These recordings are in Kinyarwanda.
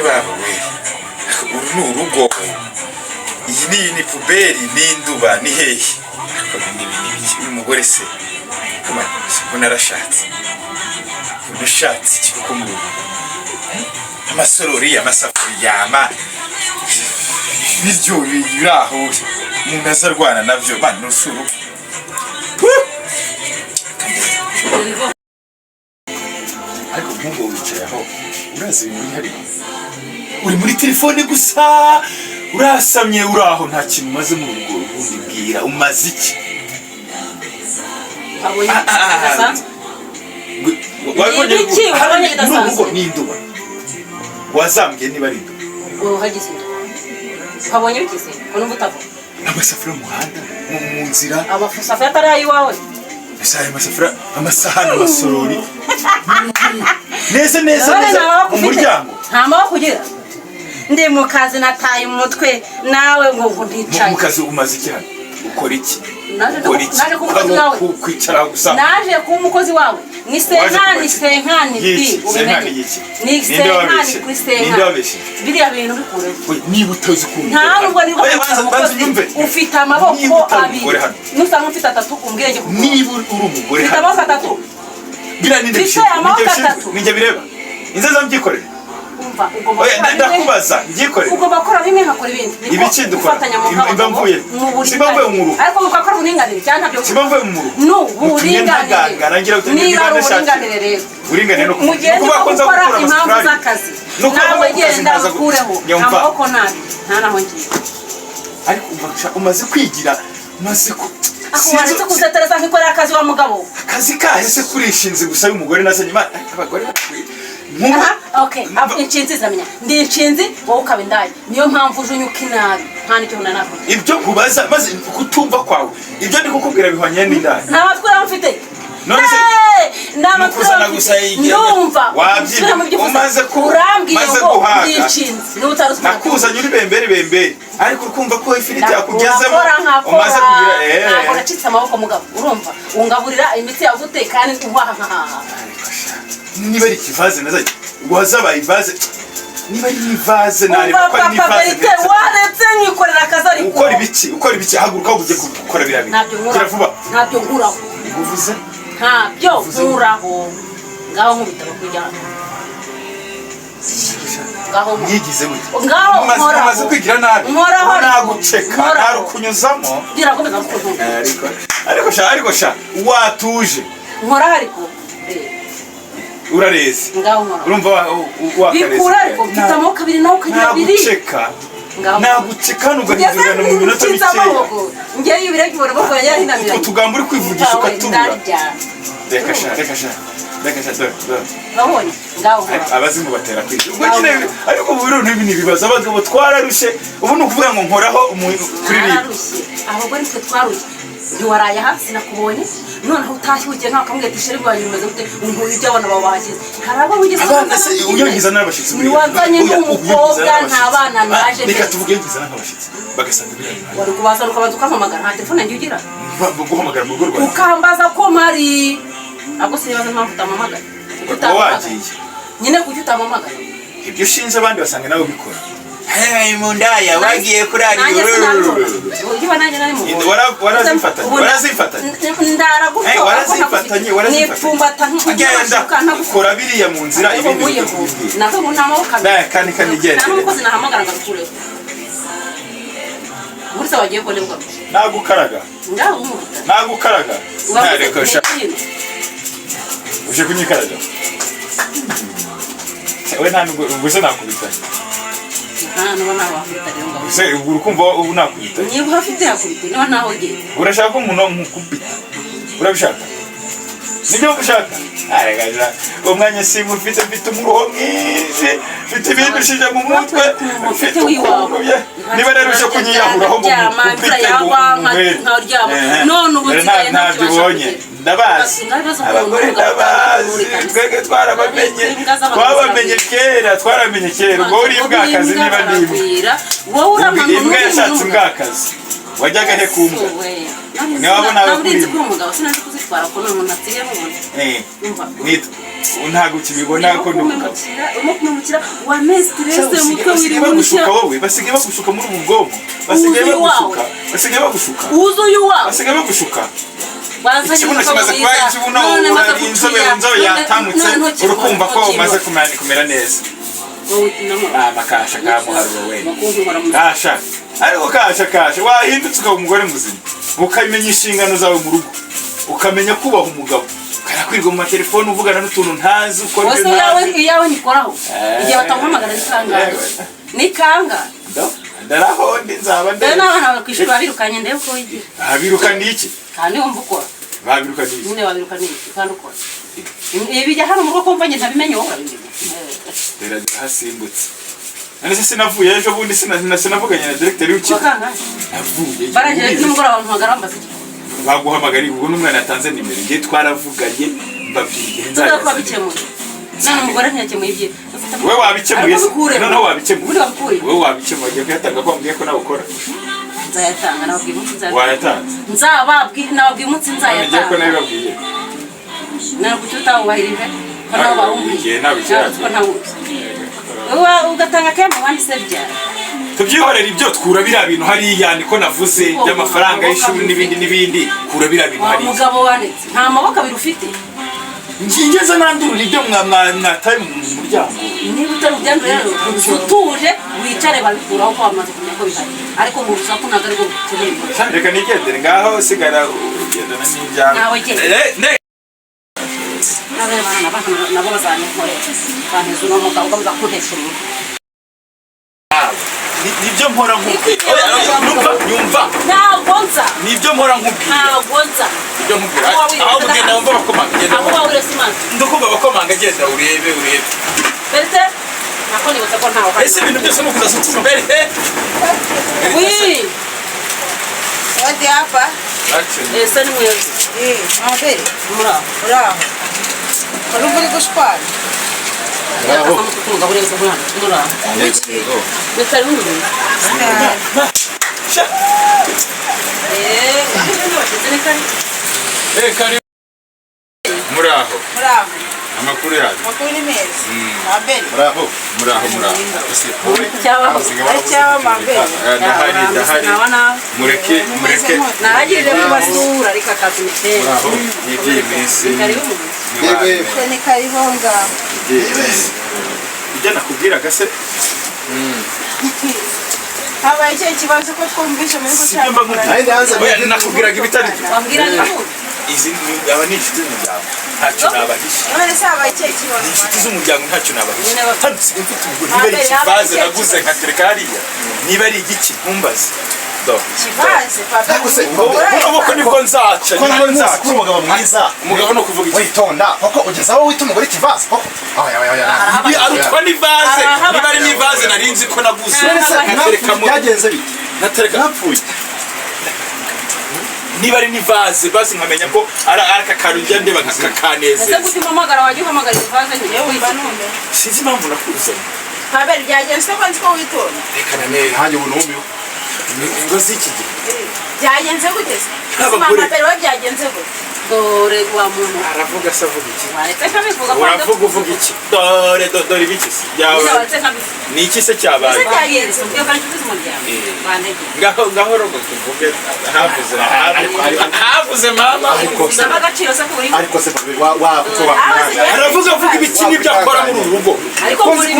Baba we uru ni urugo iyi ni puberi n'induba ni hehe uyu mugore se narashatse unashatse ikikuko mu rugo amasorori amasafuriya biryo biraho umuntu azarwana navyo bana n'usuru ariko nk'ubu wicaye aho urazi ibintu hari uri muri telefone gusa urasamye uraho nta kintu umaze mu rugo ubundi bwira umaze iki abonye bidasanzwe wabonye bidasanzwe n'induba wazambye niba ari induba hagize habonye bigize ko numva utavuga amasafuriya mu muhanda mu nzira amasafuriya atari ayiwawe amasafuriya amasahani amasorori neza umuryango nta maboko ugira ndi mu kazi nataye umutwe nawe ngo ndicaye mu kazi umaze iki hano ukora iki naje kumukozi wawe kwicara gusa naje kuba umukozi wawe ni senkani ubimenye ni senkani kuri senkani biriya bintu bikureho niba utazi kumva nta nubwo niba ufite amaboko abiri nusanga ufite atatu umbwenge kuko niba uri umugore ufite amaboko atatu biriya ni njye bireba inzeza mbyikorere ndakubaza mbyikorere ugomba gukora bimwe nkakora ibindi ibiki dukora imba mvuye simba mvuye mu rugo ariko mugakora uburinganire cyane ntabyo simba mvuye mu rugo uburinganire niba ari uburinganire rero uburinganire no mu gihe cyo gukora impamvu z'akazi nawe genda ukureho amaboko nabi nta naho ngiye ariko umaze kwigira umaze akubaretse kuzetereza nkikorera akazi wa mugabo akazi kahise kurishinze gusa y'umugore nazanye abagore okay inshinzi zamenya ndi inshinzi wowe ukaba indaya niyo mpamvu uje unyuka inabi nta nicyo nanavuga ibyo nkubaza maze kutumva kwawe ibyo ndi kukubwira bihwanye n'indaya nta matwi mfite none se ndamukuzana gusa ndumva wabyina umaze guhaga nakuzanye uri bembere ariko ukumva ko ifiriti yakugezemo umaze kugira ntabwo nacitse amaboko mugabo urumva ungaburira imitsi yagute kandi uhaha nkahaha niba ari ikivaze nazanye wazabaye ivaze niba ari ivaze nareba ko ari ivaze waretse nkikorera akazi ariko ukora ibiki haguruka ujye gukora birabi ntabyo nkuraho uvuze ntabyo nkuraho ngaho nkubitaro kujyana ngaho mwigize gute ngaho umaze kwigira nabi naguceka narukunyuzamo birakomeza kukuvuga ariko sha watuje nkora ariko urareze urumva wakareze bikura ariko mfite amaboko abiri nawe ukagira abiri naguceka nuganizurana mu minota mikeya ngewe ibirego ubona amaboko yanjye yahinamira utugamba uri kwivugisha ukatura reka sha babonye ngaho abazimu batera kwiga ubwo nyine ariko ubu rero n'ibi nibibaza abagabo twararushe ubu ni ukuvuga ngo nkoraho kuri riba abagore twe twarushye ntiwaraye aha sinakubonye noneho utashye ugiye nkaho kamubwira ati sheri bwanyu bimeze gute ngo ibyo abana baba bagize hari abo wigeze abana se uyagiza n'abashitsi niwazanye n'umukobwa nta bana naje reka tuvuge yagiza n'abashitsi bagasanga ibirari wari kubazana ukabanza ukampamagara nta telefone yanjye ugira guhamagara mu rugo rwawe ukambaza ko mari ahubwo sinibaza impamvu utamamagara wagiye nyine kuki utamamagara ibyo ushinze abandi basanga nawe ubikora hey mundaya wagiye kurari warazifatanye kora biriya mu nzira ibindi kandi igenda nagukaraga narekosha uje kunyikaraga we nta nguze nakubitanye urukumva ubu nakubita niba hafite yakubita niba naho ugiye urashaka ko umuntu nkukubita urabishaka nibyo ushaka aragaje umwanya simu ufite umuruho mwinshi mfite ibintu ushije mu mutwe mfite wiwawe niba rero uje kunyiyahuraho ngo mukubite none ubu ntabyo ubonye ndabazi abagore ndabazi twebwe twabamenye kera ubwo uri imbwakazi niba niba imbwa yashatse imbwakazi wajyaga he kumbwa niwabona abakuriye umugabo sinanze kuzitwara ko none umuntu asigaye mubona nitwa ntago kibibona ko umukira wa mestre umutwe w'irimushya wowe basigaye bagushuka muri ubu bwonko basigaye bagushuka basigaye bagushuka ikibuno kimaze kuba ikibuno inzobe yatambutse urukumva ko umaze kumera neza makasha kamuharuro we kasha ariko kasha wahindutse ukaba umugore muzima ukamenya inshingano zawe mu rugo ukamenya kubaha umugabo karakwirwa mu matelefone uvugana n'utuntu ntazi ukora ibyo ntazi iyawe nikoraho igihe batamuhamagara nikanga ndaraho nzaba ndebe n'abana bakwishura babirukanye ndebe uko wigira babirukanye iki kandi wumva ukora babirukanye iki nyine babirukanye iki kandi ukora ibijya hano mu rugo kumva njye ntabimenye wowe urabimenya hasimbutse none se sinavuye ejo bundi sinavuganye na directeur w'iki navuye baraje n'umugoroba bamuhamagara bambaza iki baguhamagara ubwo n'umwana yatanze nimero ngiye twaravuganye mbabwiye nzaza twabikemuye none umugore ntiyakemuye ibye wewe wabikemuye noneho wabikemuye wewe wabikemuye agiye kuyatanga ko mbwiye ko nabukora nzayatanga nababwiye umunsi wayatanze nababwiye umunsi nzayatanga ngiye ko nabibabwiye ntabwo tutawubahirije ko nabo bawumviye ugatanga kaya mu bandi se byara tubyihorera ibyo twura biriya bintu hariya niko navuze by'amafaranga y'ishuri n'ibindi kura biriya bintu hariya umugabo wanetse nta maboko abiri ufite ngingeze nandurura ibyo mwataye mu muryango niba utari ubyandu rero utuje wicare babikuraho ko bamaze kumenya ko bihari ariko mu rusaku ntabwo ariko bukeneye reka nigendere ngaho sigara ugendana n'ibyawe nawe genda nabo bazanyikorera banteze uno mugabo ugamza kuntesha umuntu nibyo mpora nkubwira nyumva ntabwo nza nibyo mpora nkubwira ntabwo nza nibyo nkubwira aho mugenda wumva bakomanga genda aho wawure simanzi ndukumva bakomanga genda urebe berite nako nibutse ko ntaho ese ibintu byose nukuza sutu berite oui wadi hapa ese ni mwezi mabere muraho karumva uri gushwana bravo umugabo ureze mwana muraho bitari umuntu kari muraho amakuru yaje makuru ni meza mabere muraho cyaba mabere ndahari mureke nahagirire kubasura ariko akatumutera muraho nigiye iminsi ni karihonga ibyo nakubwiraga se habaye icyo kibazo ko twumvishe muri gushaka nakubwiraga ibitari byo wambwiraga izi aba ni inshuti z'umuryango ntacyo nabahisha none se habaye icyo kibazo ni inshuti z'umuryango ntacyo nabahisha hano nsigaye mfite ubwo niba ari ikivaze naguze nkatereka hariya niba ari igiki ntumbaze kivaze ukuboko nibwo nzaca umugabo mwiza umugabo ni ukuvuga iki witonda koko ugeze aho wita umugore ikivaze koko arutwa n'ivaze niba ari n'ivaze nari nzi ko naguze nkatereka mu byagenze bite natereka napfuye niba ari n'ivaze basi nkamenya ko ari akakantu njya ndeba kakanezeza ese gute umpamagara wajya uhamagara ivaze yewe wiba none sinzi impamvu nakuzanye habere byagenze ko nzi ko witonda reka nanone ntange ubu numiwe ingo z'iki gihe byagenze gute se Abagore. mabere we byagenze gute dore wa muntu aravuga se avuga iki waretse kabivuga ko uravuga uvuga iki dore ibiki se nyine waretse kabivuga ni iki se cyabaye ese byagenze ubwo kandi tuzi umuryango bandege ngaho rogo tuvuge havuze mama ndaba agaciro se kuri ariko se wakuba aravuga avuga ibiki n'ibyo akora muri uru rugo ariko muri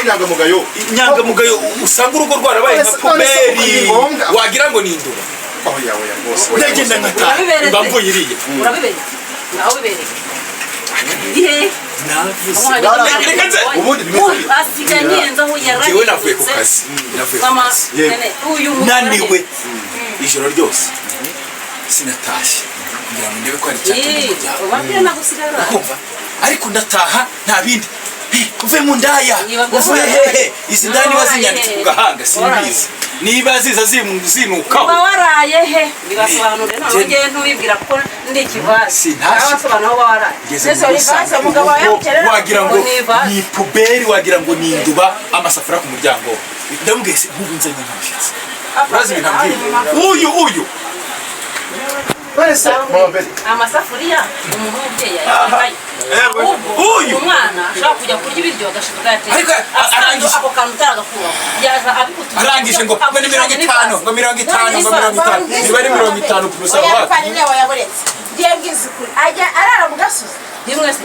inyangamugayo inyangamugayo usanga urugo rwarabaye nka puberi wagira ngo ni induba oya rwose ndagenda nkataha mba mvuye iriya urabibereye ngaho bibereye ihe ubundi bimeze asigaye nyenza aho njyewe navuye ku kazi naniwe ijoro ryose sinatashye kugira ngo ndebe ko hari icyatumye kumva ariko ndataha nta bindi uve mu ndaya uvuye hehe izi ndaya niba zinyanditse ku gahanga simbizi niba ziza zinukaho uba waraye he bibasobanure none ngewe ntubibwira ko ndi ikivazi abasobanura aho uba waraye wagira ngo ni puberi wagira ngo ni induba amasafuriya ku muryango ndamubwiye se nk'ubu nzanye nk'umushyitsi urazi ibintu ambwira uyu Barese mama beri. Amasafuriya umuntu w'umubyeyi yayikaye. Uyu mwana ashaka kujya kurya ibiryo agashiduka yateye. Ariko arangije ako kantu taragakura. Yaza abikutu. arangije ngo 50 ngo 50 niba ari 50 plus oya panine wayaboretse ngiye bwizukuri ajya arara mu gasozi Dimwe se.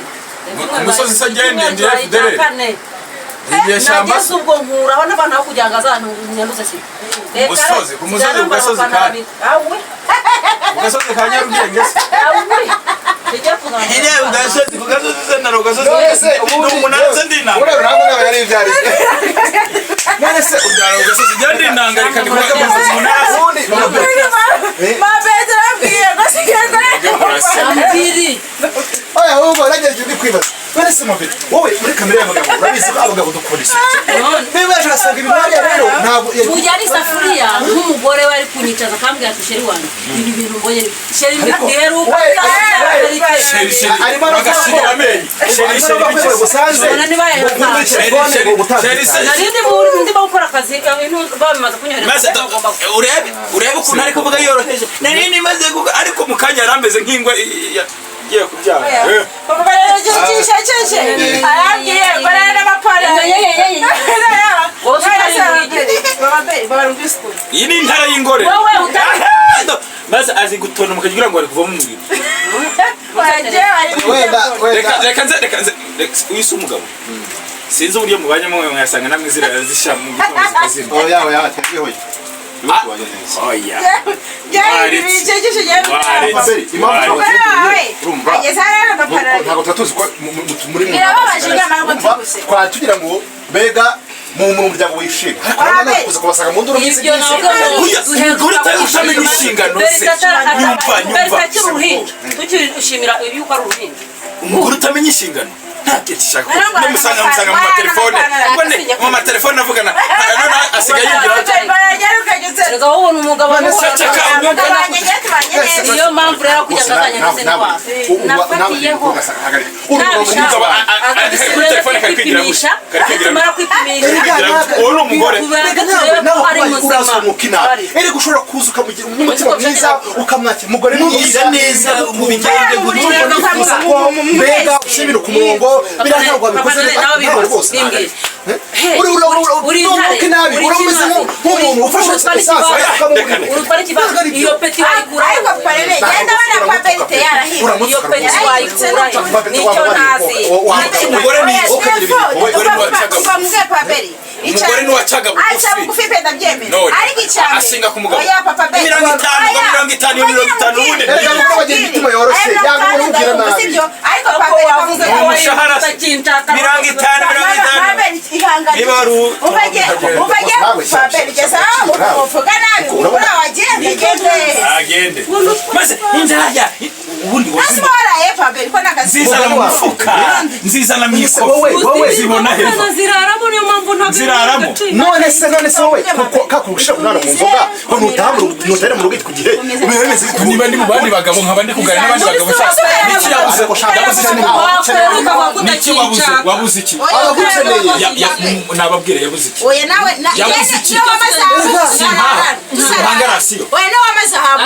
umusozi se agende ndi FDR igihe shamba nageze ubwo nkuraho n'abantu aho kugira ngo azantu nyanduze se. umusozi ugasozi kandi awe ugasozi ka Nyarugenge se ine ugasozi kugasozi se na ugasozi ubu umunanze ndinanga Ura urabona yari ibyari. none se ubyara ugasozi gende ndinanga reka ndikuga umunanze mabeze rabwiye gasigaye ambiri Oya wowe nageje ndi kwibaza. Barese mama beri. Wowe muri kamera y'abagabo urabizi ko abagabo dukora isi. Niba yashaka ibimwanya rero ntabwo Mujya ari safuriya nk'umugore wari kunyicaza akambwira ati sheri wanjye ibi bintu mbonye sheri mbiheruka arimo agashyira amenyo ndimo gukora akazi ibintu bamaze kunyohereza urebe ukuntu ari kuvuga yoroheje nari maze ariko mu kanya yarameze nk'ingwa igiye kubyara papa yaragiye cyecece aragiye barana n'amapara iyi ni intara y'ingore maze azi gutona mukagira ngo ari kuva mu mubiri reka wise umugabo sinzi uburyo mubanye mwe mwasanga namwe zisha mu gikomeza kazina oya tebihoye. oya Ntabwo tatuzi ko muri mu twatugira ngo bega mu muryango wishimye kuza kubasanga mu nduru ibyo nabwo umugore utamenya inshingano ze nyumva tukishimira yuko ari uruhinja umugore utamenya inshingano ntakishaka musanga mu matelefone mu matelefone avugana asigaye yigira rega wowe umugabo iyo mpamvu rero kujya kazanya ndetse n'ibanga nafatiyeho umugabo kuri telefone kari kwigira gusa atumara kwipimisha uwo ni umugore ari muzima ere gushobora kuza ukamugira umutima mwiza ukamwakira umugore mwiza neza mu bijyanye mbega ushimira ku murongo birashobora bikoze nawe rwose uri nabi urameze nk'umuntu ufashe urutwara ikibazo iyo peti wayikura ariko parere genda bana kwa berite yarahiye iyo peti wayikura nicyo ntazi umugore ni kuva mu kwa beri umugore ni wacaga acha bugufi penda byemera ariko icyambe asinga ku mugabo oya papa beri 50 ubundi reka ngo bagira imitima yoroshye yanga urubwira nabi ariko papa beri bavuze ko umushahara 50 niba ru ubage papa beri gesa uvuga nabi ura wagende agende maze indaya ubundi asora papa beri ko nakazi nziza na mufuka nziza na miko wowe zibona heza ziraramo niyo mpamvu ziraramo none se wowe kakurusha kunana mu nzoga ko nutare mu rugo ku gihe ubihemeze niba ndi mu bandi bagabo nkaba ndi kugana n'abandi bagabo niki wabuze iki nababwira yabuze iki oya nawe yabuze iki hangarasiyo oya nawe amazahabu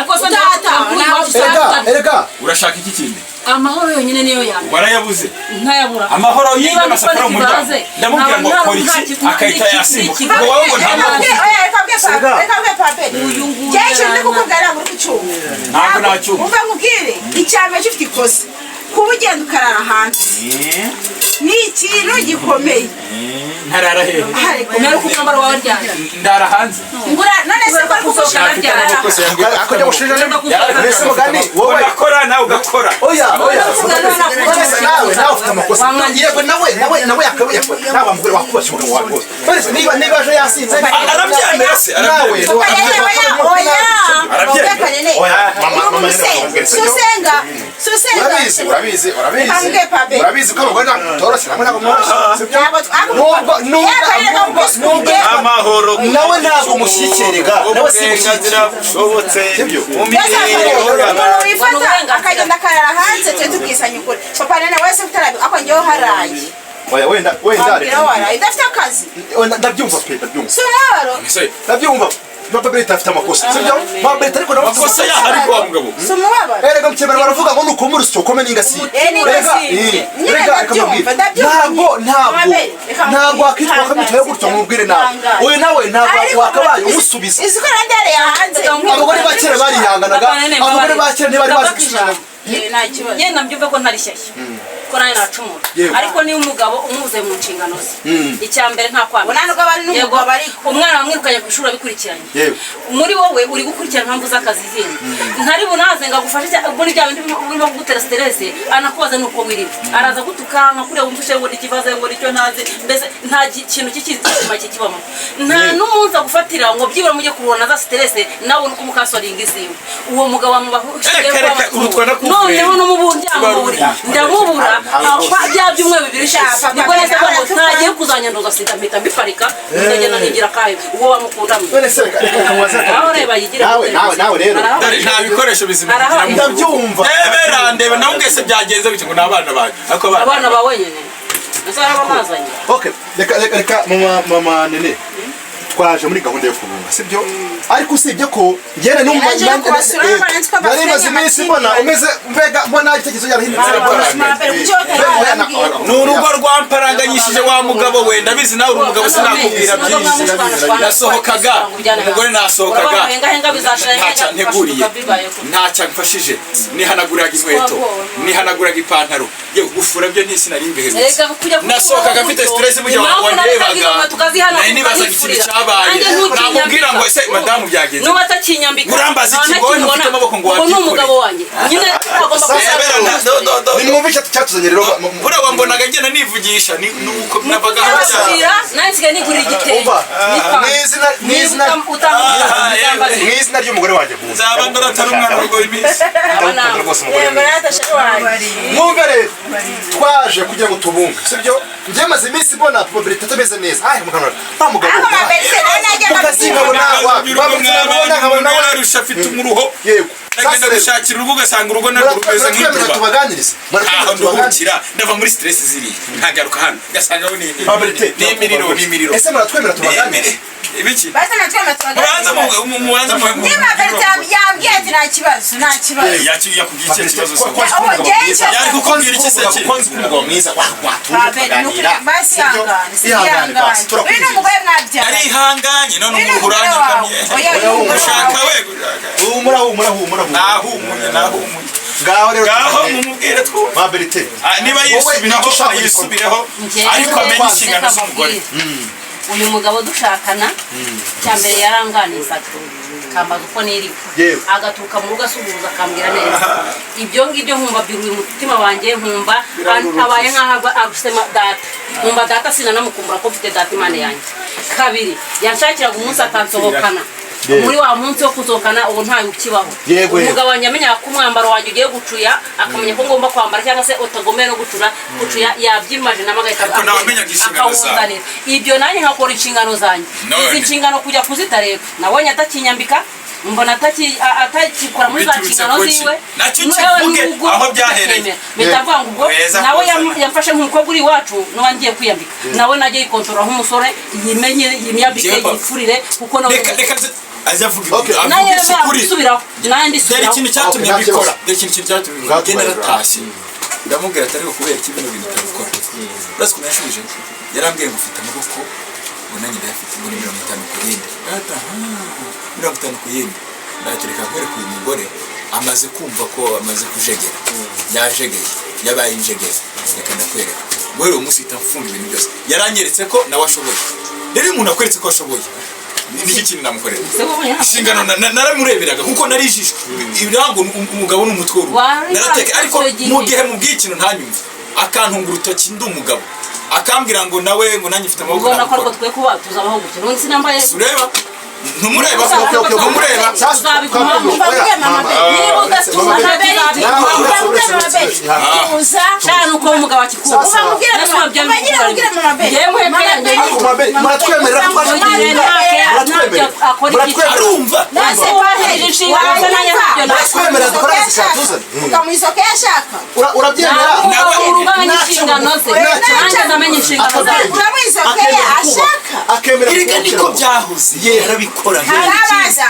erega urashaka iki kindi amahoro yonyine niyo yanjye warayabuze ntayabura amahoro y'inda masafara mu muryango ndamubwira ngo kora iki akahita yasimbuka ngo wowe ngo ntabwo nacyumva umva nkubwire icyambere gifite ikosa kuba ugenda ukarara hanze ni ikintu gikomeye ntarara hehe umera uko umwambaro wawe ryari ndara hanze none se ko kugushaka ryari akajya gushija nese mugani wowe ugakora nawe ugakora oya nawe ufite amakosa yego nawe yakabaye nawe amugore wakubashye umugabo wawe rwose bose niba aje yasinze arabyemera se nawe urabizi ko abagore toroshye namwe ntabwo mworoshye amahoro nawe ntabwo umushyikirega nawe si ubushobotse mu wifata akagenda akarara hanze twe tubwisanye ukuri papa nene wese utarabi ako njyewe haraye wenda waraye udafite akazi ndabyumva pe ndabyumva si umwaro ndabyumva papa Berita afite amakosa sibyo papa Berita ariko nawe amakosa ya ariko wa mugabo erega mukemera baravuga ngo nuko muri sito komeni ingasi erega akamubwira ntabwo akitwa kamitaye gutyo mubwire nawe oye nawe ntabwo wakabaye umusubiza iziko nandere yahanze abagore bakera barihanganaga abagore bakera ntibari bazi gusubira yenda mbyumve ko ntari shyashya ko nawe nacumura ariko niba umugabo umuze mu nshingano ze icya mbere nta kwanga ntabwo bari n'umugabo ariko umwana wamwirukanye ku ishuri abikurikiranye muri wowe uri gukurikirana impamvu z'akazi zindi ntari bunaze ngo agufashe ubwo ni bya bindi urimo kugutera stress anakubaza nuko wirimo araza gutukana kureba umfashe ngo ikibazo ngo icyo ntazi mbese nta kintu cy'ikizima kikibamo nta n'umunsi agufatira ngo byibura mujye kurwana za stress nawe nuko mukasoringa iziwe uwo mugabo amubahushiye noneho no mu buryango ndamubura bya byumwe bibiri shaka niko neza ngo ntagiye kuzanyanduza sida mpita mbiparika ndagenda nigira kayo uwo wamukundamo aho reba yigira nawe rero nta bikoresho bizima ndabyumva ndebe nawe ngese byagenze bityo ngo n'abana bawe ariko abana bawe nyene nasara bamazanye okay reka mama nene twaje muri gahunda yo kubunga sibyo ariko usibye ko ngene numva nari maze iminsi mbona umeze mbega mbona igitekerezo yarahindutse n'urugo rwamparanganyishije wa mugabo we ndabizi nawe uri umugabo sinakubwira byinshi nasohokaga umugore nasohokaga ntacyo nteguriye ntacyo mfashije nihanaguraga inkweto nihanaguraga ipantaro yewe gufura byo ntisi nari imbeherutse nasohokaga mfite stress mu gihe wandebaga nari nibazaga ikintu cyabaye namubwira ngo ese madamu byagenze nuba atakinyambika urambaza ikigoye ufite amaboko ngo wabyikore ubu ni umugabo wanjye nyine agomba nimwumve cyatuzanye rero buriya mbonaga ngenda nivugisha nuko nabaga nansigaye nigurira igitenge n'izina ry'umugore wanjye nzaba ndaratari umwana urwaye iminsi mwumve rero twaje kugira ngo tubunge sibyo njye maze iminsi mbona papa Berita atameze neza mukanura nta mugabo narusha afite umuruho nagenda gushakira urugo ugasanga urugo narwo rumeze nk'intuba tubaganirize aho nduhukira ndava muri stress ziriya nkagaruka hano ugasanga aho n'imiriro ese muratwemera tubaganirize ibiki basa natwemera tubaganirize mubanza niba Berita yambwiye ati nta kibazo yakubwiye icyo kibazo yari kukubwira iki se kuko nzi ko umugabo mwiza tuganira basi ihangane uyu ni umugore mwabyara arihanganye none umuntu uranyakamye ushaka we umurahumura nahumuye ngaho rero ngaho mumubwire twumva ma Berita niba yisubireho ariko amenye inshingano z'umugore uyu mugabo dushakana cya mbere yaranganizaga kambaza uko niriwe agaturuka mu rugo asuhuza akambwira neza ibyo ngibyo nkumva biruye umutima wanjye nkumva abaye nk'aho agusema data nkumva data sinanamukumbura ko mfite data imana yanjye kabiri yanshakiraga umunsi akansohokana muri wa munsi wo kusohokana ubu ntayo ukibaho umugabo wanjye amenyaga ko umwambaro wanjye ugiye gucuya akamenya ko ngomba kwambara cyangwa se utagomeye no gucuya yabyimaje namagahita akawuzanira ibyo nanjye nkakora inshingano zanjye izi nshingano kujya kuzitareba nabonye atakinyambika mbona atakikora muri za nshingano ziwe aho byahereye bitavuga ngo ubwo nawe yamfashe nk'umukobwa uri iwacu n'uwa ngiye kwiyambika nawe najye yikontorora nk'umusore yimenye yimyambike yifurire kuko nawe aza avuga gusubiraho nanjye dore ikintu cyatumye mbikora ngenda naratashye ndamubwira atari ko kubera iki bino bintu utabikora uretse ko nashubije yarambwiye ngo ufite amaboko ngo nanjye ndayafite muri 50 ku yindi 50 ku yindi ndakereka kwereka uyu mugore amaze kumva ko amaze kujegera yajegeye yabaye injegeye reka ndakwereka guhera uwo munsi itafunga ibintu byose yaranyeretse ko nawe ashoboye rero umuntu akweretse ko ashoboye niki kintu namukorera inshingano naramureberaga kuko narijishwe ibirango umugabo n'umutwe narateka ariko mu gihe mu bw'ikintu ntanyumve akantungura urutoki ndi umugabo akambwira ngo nawe ngo nanjye mfite amaboko ubona ko ariko twe kuba tuzabaho gukira undi sinambaye ureba numureba cyane uko umugabo akikura erega niko byahoze yarabikora harabaza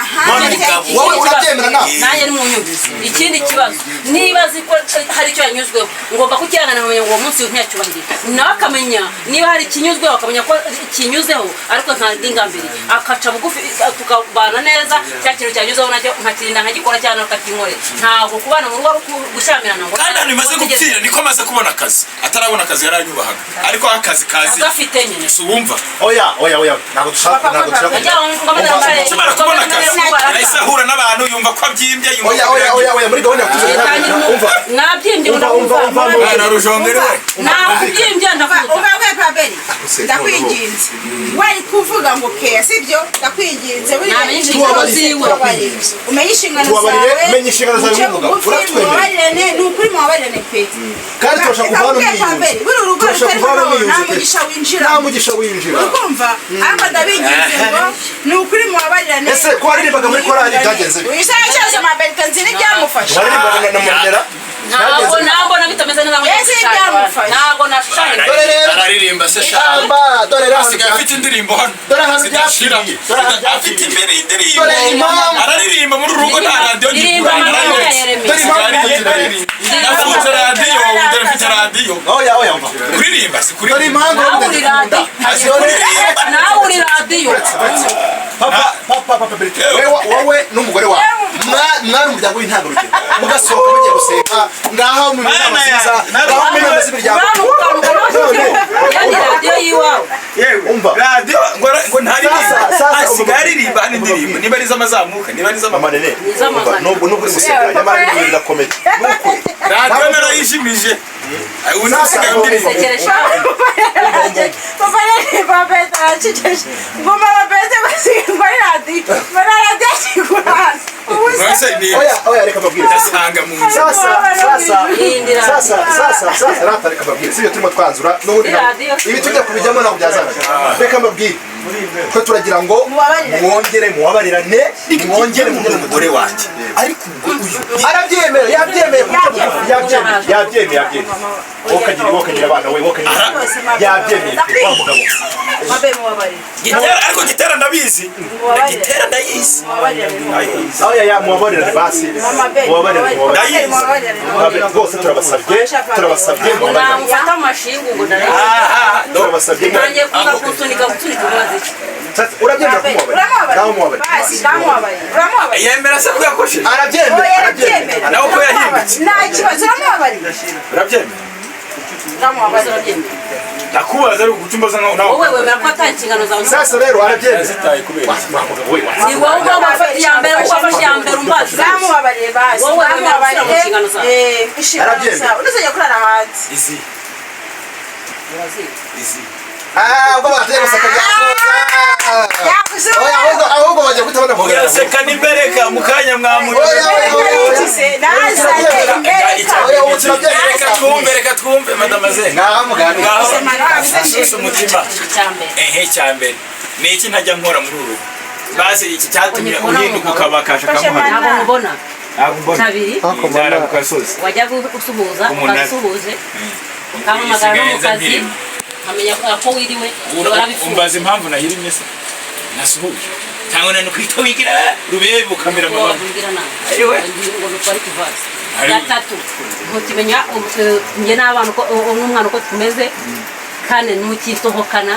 wowe urabyemera nawe nanjye ni mu nyumvise ikindi kibazo niba azi ko hari icyo yanyuzweho ngomba kukirangana nkamenya ngo uwo munsi ntiyacyubahirije nawe akamenya niba hari ikinyuzweho akamenya ko kinyuzeho ariko ntadingambiri akaca bugufi tukabana neza cya kintu cyanyuzeho nacyo nkakirinda nkagikora cyane akakinkorera ntabwo kubana mu rugo ari gushyamirana ngo kandi hano imaze gupfira niko amaze kubona akazi atarabona akazi yaranyubahaga ariko akazi kazi gafite nyine si uwumva oya ntabwo dushaka ukimara kubona akazi yahise ahura n'abantu yumva ko abyimbye oya muri gahunda umva nabyimbye na rujongere we nabyimbye ubawe Paberi ndakwinginze wari kuvuga ngo keya sibyo ndakwinginze umenye inshingano zawe ubabarire ni ukuri mubabarire pe kandi turashaka kuvana umwiyunzi buri urugo rutarimo nta mugisha winjira urumva ariko ndabinginze ngo ni ukuri mubabarire ese ko waririmbaga muri korali byagenze isaha cyose Mabelika nzi n'ibyamufasha waririmbaga na Murera ntabwo bitameze neza ntabwo nashushanya araririmba se shamba dore asigaye afite indirimbo hano zidashira afite imbere indirimbo araririmba muri rugo nta radiyo nafunze radiyo dore mfite radiyo kuririmba si kuririmba nawe uri radiyo papa wowe n'umugore wawe mwari umuryango w'intangarugero mugasohoka mugiye gusenga ngaho mu nama nziza ngaho mu nama z'imiryango radiyo yiwawe umva radiyo ngo ntaririmba asigaye aririmba n'indirimbo niba ari iz'amazamuka niba ari iz'amamanene nubwo uri gusenga nyamara n'ibintu birakomeye radiyo narayishimije ubu nasigaye indirimbo papa aracecekesha ngo mama beze basigwa radiyo oya reka mbabwire sasa rata reka mbabwire sibyo turimo twanzura n'ubundi ibi tujya kubijyamo ntabwo byazanaga reka mbabwire ko turagira ngo mwongere mubabarirane mwongere mugire umugore wanjye ariko uyu arabyemera yabyemeye wokagira abana we yabyemeye wa mugabo ariko gitera ndabizi gitera ndayizi oya mubabarirane basi mubabarirane rwose turabasabye mufata amashingu ngo turabasabye nanjye kuza gusunika umaze urabyemera kumubabarira yemera se ko yakosheje arabyemera nawe ko yahindutse nta kibazo uramubabarira urabyemera ndakubaza ariko gucumbaza nawe wowe wemera ko atari inshingano zawe sasa rero arabyemera zitaye kubera ni wowe ubwo wafata iya mbere uko wafashe iya mbere umbaza zamubabarire basi wowe wemera gushyira mu nshingano zawe inshingano zawe unazajya kurara hanze izi ubwo bateye guseka byakoza ahubwo bajya kutabona muraseka n'imbereka mu kanya reka twumve madamaze umutima cyambere ni iki ntajya nkora muri uru basi iki cyatumye uhinduka ukabakasha kamuhana ntabwo mubona kabiri inzara ku gasozi wajya gusuhuza ukasuhuje ukahamagara no mu kazi nkamenya ko wiriwe umbaza impamvu nahirimye se nasuhuje cyangwa nani kwita wigira rubebe ukamera mama ngo dutware ikivasi gatatu ntukimenya njye n'abana n'umwana uko tumeze kandi ntukisohokana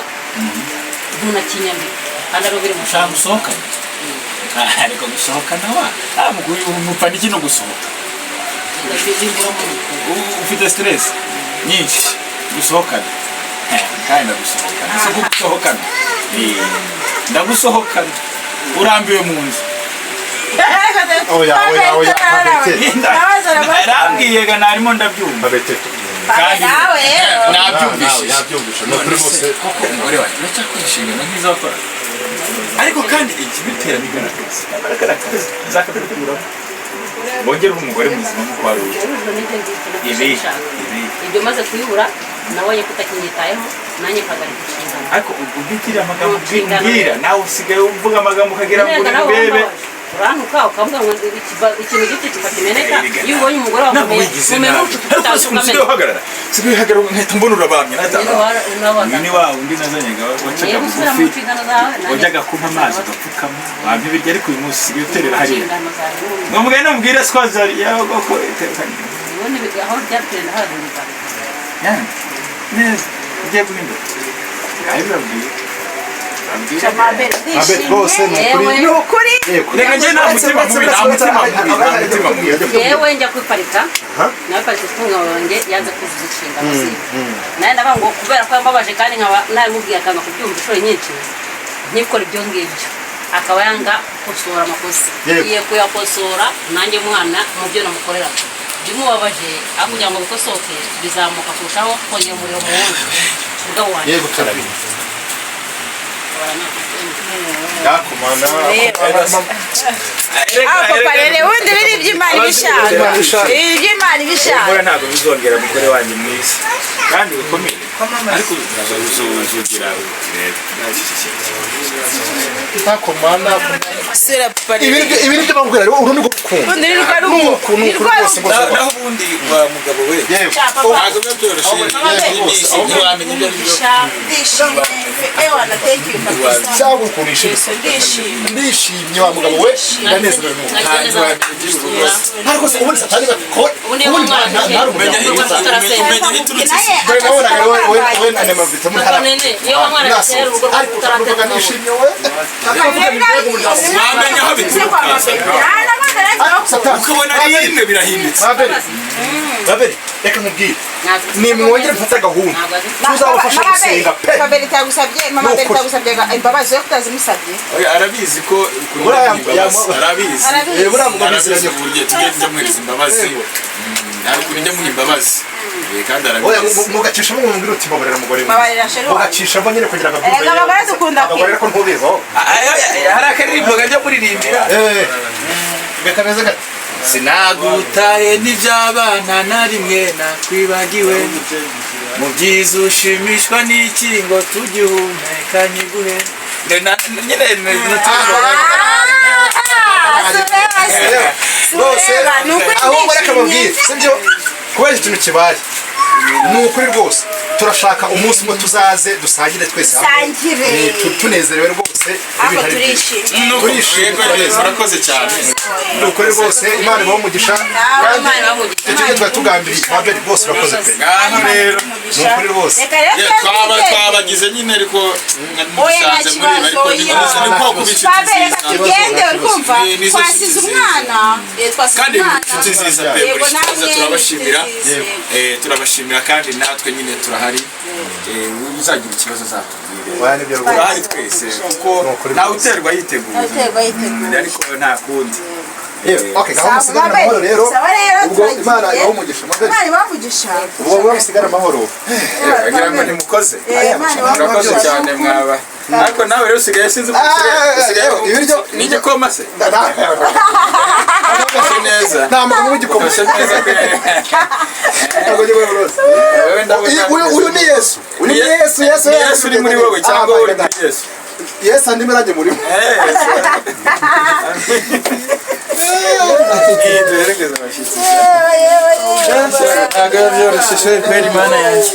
ntunakinyambika kandi ari ubiri mushaka gusohokana ariko gusohokana mupfa n'iki no gusohoka ufite stress nyinshi gusohokana kandi ndagusohokana si gusohokana ndagusohokana urambiwe mu nzu arambwiye ga narimo ndabyumva kandi nabyumvishije koko umugore wanjye uracyakwishimira nk'izakora ariko kandi ikibitera bigaragaza nzakabitegura bongere umugore muzima nk'uko wari uri ibyo maze kuyibura nawe kutakinyitayeho nanjye kagarika inshingano ariko ubwitira amagambo ubwira nawe usigaye uvuga amagambo ukagira ngo urebe urantuka ukavuga ngo ikintu gito kimeneka iyo ubonye umugore wawe umenya uhagarara sigahagarara nkahita mbona urabamye ni wawe undi nazanyaga wacaga bugufi wajyaga kumpa amazi ugapfukama wampa ibiryo ariko uyu munsi usigaye uterera hariya mwamugane namubwire swazari yawe ko itekanye aho ryatenda harumva neza ugiye guhindura abibabwiye reka njye nta mutima mubi yewe njya kwiparika nawe parika itunga wanjye yanze kuzuza inshingano ziwe nawe ndavuga ngo kubera ko yambabaje kandi nkaba nabimubwiye akanga kubyumva inshuro nyinshi ntikore ibyo ngibyo akaba yanga gukosora amakosa igiye kuyakosora nanjye mwana mu byo namukorera bimubabaje aho kugira ngo bikosoke bizamuka kurushaho kongera umuriro mu wundi ubwo wanjye yakumana papa rero ubundi biri iby'imana ibishaka iby'imana ibishaka ntabwo bizongera umugore wanjye mwiza kandi bikomeye ariko uzugira yakumana sura papa ibi ni byo bambwira rero urundi gukunda ubundi riri kwa n'ukuntu kuri rwose naho ubundi wa mugabo we ntabwo biba byoroshye ntiwamenya ibyo ari byo cyangwa ukuntu ndishimye wa mugabo we ndanezerewe ariko se ubundi satani ubundi umwana umenya ntiturutse nabonaga we n'amavita muri nene iyo umwana atera urugo rutaratera nishimye we wamenya aho bituruka ukabona ari rimwe birahindutse babiri reka nkubwire nimwongere mfate gahunda tuzabafasha gusenga pe mama Berita yagusabye imbabazi yo kutazimusabye arabizi ko arabizi arabizi uburyo tugenda mwereza imbabazi ntabwo kujya muha imbabazi kandi arabizi mugacishamo umubwira uti mbabarira umugore we babarira sheri mugacishamo nyine kugira ngo abyumve abagore dukunda abagore ko ntubizo hari akaririmbo kajya muririmbira gakameze gate sinagutaye n'iby'abana na rimwe nakwibagiwe mu byiza ushimishwa n'iki ngo tugihumeka nyiguhe rwose ahubwo reka mubwire sibyo kubera ikintu kibaye ni ukuri rwose turashaka umunsi umwe tuzaze dusangire twese hamwe tunezerewe rwose turishimye murakoze cyane ni ukuri rwose imana ibaho umugisha kandi icyo twari tugambiriye babiri rwose urakoze pe ngaho rero ni ukuri rwose twabagize nyine ariko musanze muri ariko ni ko kubica twasize umwana kandi inshuti nziza pe buri kibazo turabashimira kandi natwe nyine turahari uzagira ikibazo azatubwire turahari twese kuko nawe uterwa yiteguye ariko nta kundi okay gaho musigara amahoro rero ubwo imana ibaho umugisha ubwo musigara amahoro ngira ngo ntimukoze murakoze cyane mwaba ariko nawe rero usigaye sinzi ibiryo n'igikoma se neza nta muntu w'igikoma neza uyu ni yesu yesu uri muri wowe cyangwa uri muri yesu yesu andi mirange murimo duherekeza abashyitsi ntabwo byoroshye kwera imana yanjye